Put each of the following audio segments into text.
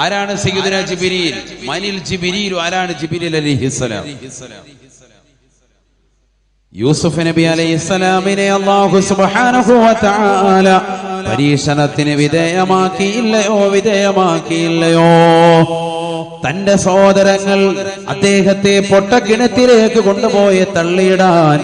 ആരാണ് സയ്യിദുനാ ജിബ്രീൽ? മനിൽ ജിബ്രീൽ? ആരാണ് ജിബ്രീൽ അലൈഹിസ്സലാം? യൂസുഫ് നബി അലൈഹിസ്സലാമിനെ അല്ലാഹു സുബ്ഹാനഹു വ തആല പരീക്ഷണത്തിന് വിധേയമാക്കിയില്ലയോ? തന്റെ സഹോദരങ്ങൾ അദ്ദേഹത്തെ പൊട്ടക്കിണറ്റിലേക്ക് കൊണ്ടുപോയി തള്ളിയിടാൻ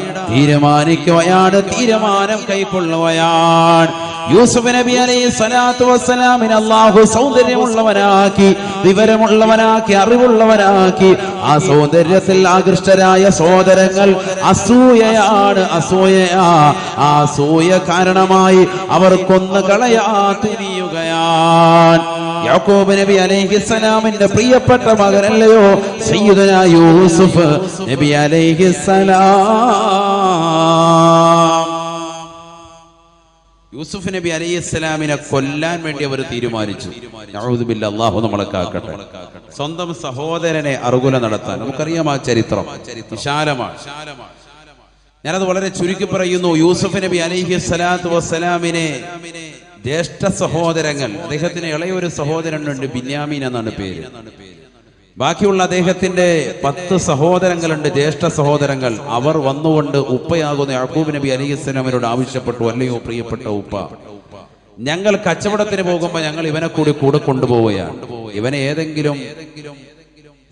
തീരുമാനം കൈക്കൊള്ളുകയാണ്. യൂസുഫ് നബി അലൈഹി സ്വലാത്തു വസ്സലാമിനെ അല്ലാഹു സൗന്ദര്യമുള്ളവനാക്കി, വിവരമുള്ളവനാക്കി, അറിവുള്ളവനാക്കി. ആ സൗന്ദര്യത്തിൽ ആകൃഷ്ടരായ സഹോദരങ്ങൾ അസൂയയാണ്. ആ അസൂയ കാരണമായി അവർ കൊന്നു കളയാൻ തിരിയുകയാണ്. യാക്കൂബ് നബി അലൈഹിസ്സലാമിന്റെ പ്രിയപ്പെട്ട മകനല്ലയോ സയ്യിദുനാ യൂസുഫ് നബി അലൈഹിസ്സലാം? യൂസുഫ് നബി അലൈഹിസ്സലാമിനെ കൊല്ലാൻ വേണ്ടി അവർ തീരുമാനിച്ചു. നഊദു ബില്ലാഹ്, അല്ലാഹു നമ്മളെ കാക്കട്ടെ. സ്വന്തം സഹോദരനെ അറുകൊല നടത്താൻ. നമുക്കറിയാം ആ ചരിത്രം വിശാലമാണ്. ഞാനത് വളരെ ചുരുക്കി പറയുന്നു. യൂസുഫ് നബി അലൈഹിസ്സലാത്തു വസ്സലാമിനെ ജ്യേഷ്ഠ സഹോദരങ്ങൾ, അദ്ദേഹത്തിന് ഇളയൊരു സഹോദരനുണ്ട്, ബിന്യാമീൻ എന്നാണ് പേര്. ബാക്കിയുള്ള അദ്ദേഹത്തിന്റെ 10 സഹോദരങ്ങളുണ്ട്, ജ്യേഷ്ഠ സഹോദരങ്ങൾ. അവർ വന്നുകൊണ്ട് ഉപ്പയാകുന്ന യാക്കൂബ് നബി അലൈഹിസ്സലാമിനോട് ആവശ്യപ്പെട്ടു, അല്ലയോ പ്രിയപ്പെട്ട ഉപ്പ, ഞങ്ങൾ കച്ചവടത്തിന് പോകുമ്പോൾ ഞങ്ങൾ ഇവനെ കൂടെ കൊണ്ടുപോവുകയാണ്. ഇവനെ ഏതെങ്കിലും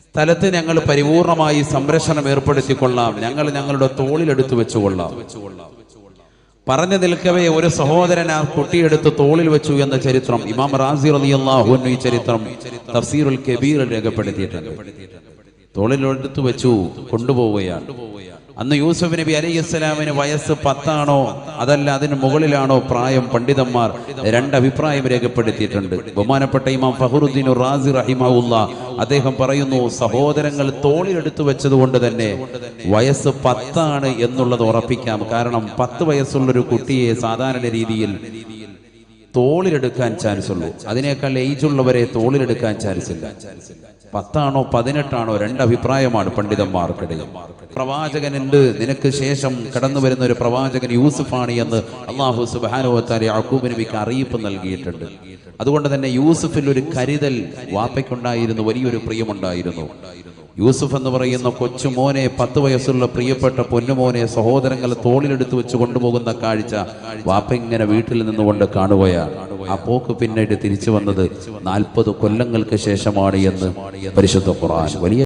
സ്ഥലത്ത് ഞങ്ങൾ പരിപൂർണമായി സംരക്ഷണം ഏർപ്പെടുത്തിക്കൊള്ളാം, ഞങ്ങൾ ഞങ്ങളുടെ തോളിലെടുത്തു വെച്ചുകൊള്ളാം. പറഞ്ഞു നിൽക്കവേ ഒരു സഹോദരൻ ആ കുട്ടിയെടുത്ത് തോളിൽ വെച്ചു എന്ന ചരിത്രം ഇമാം റാസി റളിയല്ലാഹു അൻഹു ഈ ചരിത്രം തഫ്സീറുൽ കബീർ രേഖപ്പെടുത്തിയിട്ടുണ്ട്. തോളിലെടുത്ത് വെച്ചു കൊണ്ടുപോവുകയാണ്. അന്ന് യൂസുഫ് നബി അലൈഹിസ്സലാമിന് വയസ്സ് 10 ആണോ അതല്ല അതിന് മുകളിലാണോ പ്രായം? പണ്ഡിതന്മാർ 2 അഭിപ്രായം രേഖപ്പെടുത്തിയിട്ടുണ്ട്. ബഹുമാനപ്പെട്ട ഇമാം ഫഖറുദ്ദീൻ റാസി റഹിമഹുല്ലാഹ് അദ്ദേഹം പറയുന്നു, സഹോദരങ്ങൾ തോളിലെടുത്തു വെച്ചതുകൊണ്ട് തന്നെ വയസ്സ് 10 ആണ് എന്നുള്ളത് ഉറപ്പിക്കാം. കാരണം 10 വയസ്സുള്ളൊരു കുട്ടിയെ സാധാരണ രീതിയിൽ തോളിലെടുക്കാൻ ചാൻസ് ഉള്ളൂ. അതിനേക്കാൾ ഏജുള്ളവരെ തോളിലെടുക്കാൻ ചാൻസ് ഇല്ല. 10 ആണോ 18 ആണോ 2 അഭിപ്രായമാണ് പണ്ഡിതന്മാർക്കിടയിൽ. പ്രവാചകനുണ്ട്, നിനക്ക് ശേഷം കടന്നു വരുന്ന ഒരു പ്രവാചകൻ യൂസുഫാണ് എന്ന് അല്ലാഹു സുബ്ഹാനഹു വ തആല യാക്കൂബ് നബിക്ക് അറിയിപ്പ് നൽകിയിട്ടുണ്ട്. അതുകൊണ്ട് തന്നെ യൂസുഫിൽ ഒരു കരുതൽ വാപ്പയ്ക്കുണ്ടായിരുന്നു, വലിയൊരു പ്രിയമുണ്ടായിരുന്നു. യൂസുഫ് എന്ന് പറയുന്ന കൊച്ചുമോനെ, 10 വയസ്സുള്ള പ്രിയപ്പെട്ട പൊന്നുമോനെ സഹോദരങ്ങൾ തോളിലെടുത്ത് വെച്ച് കൊണ്ടുപോകുന്ന കാഴ്ച വാപ്പ ഇങ്ങനെ വീട്ടിൽ നിന്നുകൊണ്ട് കാണുകയാണ്. ആ പോക്ക് പിന്നീട് തിരിച്ചു വന്നത് 40 കൊല്ലങ്ങൾക്ക് ശേഷമാണ് എന്ന് പരിശുദ്ധ ഖുർആൻ. വലിയ